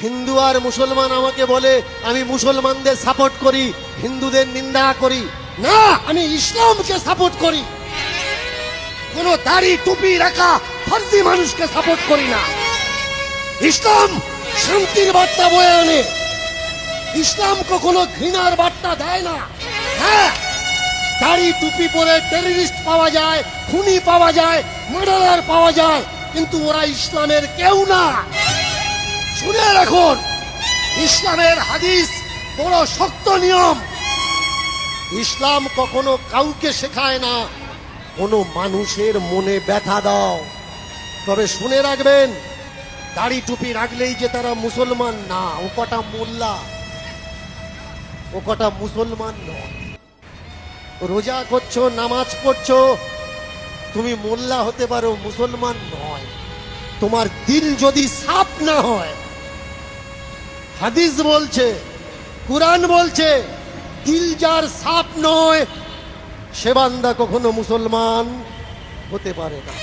হিন্দু আর মুসলমান আমাকে বলে আমি মুসলমানদের সাপোর্ট করি, হিন্দুদের নিন্দা করি। না, আমি ইসলামকে সাপোর্ট করি। কোন দাড়ি টুপি রাখা ফার্সি মানুষকে সাপোর্ট করি না। ইসলাম শান্তির বার্তা বয়ে আনে। ইসলাম কখনো ঘৃণার বার্তা দেয় না। হ্যাঁ, দাড়ি টুপি পরে টেররিস্ট পাওয়া যায়, খুনি পাওয়া যায়, মার্ডারার পাওয়া যায়, কিন্তু ওরা ইসলামের কেউ না। শুনে রাখুন, ইসলামের হাদিস বড় শক্ত নিয়ম। ইসলাম কখনো কাউকে শেখায় না কোনো মানুষের মনে ব্যথা দাও। তবে শুনে রাখবেন, দাড়ি টুপি রাখলেই যে তারা মুসলমান না, ও কটা মোল্লা, ও কটা মুসলমান নয়। রোজা করছো, নামাজ পড়ছো, তুমি মোল্লা হতে পারো, মুসলমান নয়। তোমার দিল যদি সাফ না হয়, হাদিস বলছে, কুরআন বলছে, দিল যার সাফ নয় সে বান্দা কখনো মুসলমান হতে পারে না।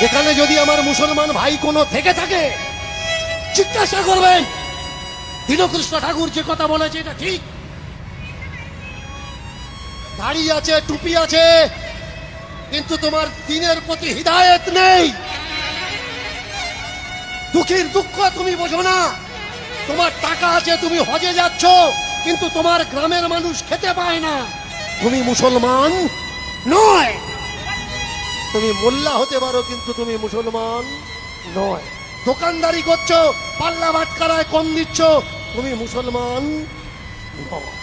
এখানে যদি আমার মুসলমান ভাই কোনো থেকে থাকে, জিজ্ঞাসা করবেন দীনকৃষ্ণ ঠাকুর যে কথা বলেছে এটা ঠিক? দাড়ি আছে, টুপি আছে, কিন্তু তোমার দিনের প্রতি হিদায়েত নেই। দুঃখের দুঃখ তুমি বোঝো না। তোমার টাকা আছে, তুমি হজে যাচ্ছ, কিন্তু তোমার গ্রামের মানুষ খেতে পায় না। তুমি মুসলমান নয়। তুমি মোল্লা হতে পারো, কিন্তু তুমি মুসলমান নয়। দোকানদারি করছো, পাল্লা ভাটকারায় কম দিচ্ছ, তুমি মুসলমান নয়।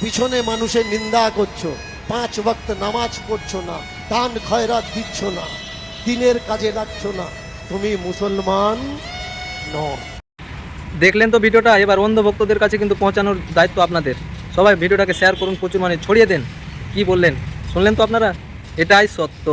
পিছনে মানুষের নিন্দা করছো, 5 ওয়াক্ত নামাজ পড়ছো না, দান খয়রাত দিচ্ছ না, দিনের কাজে লাগছো না, তুমি মুসলমান নয়। দেখলেন তো ভিডিওটা, এবার অন্ধ ভক্তদের কাছে কিন্তু পৌঁছানোর দায়িত্ব আপনাদের। সবাই ভিডিওটাকে শেয়ার করুন, প্রচুর মানে ছড়িয়ে দেন। কি বললেন শুনলেন তো আপনারা, এটাই সত্য।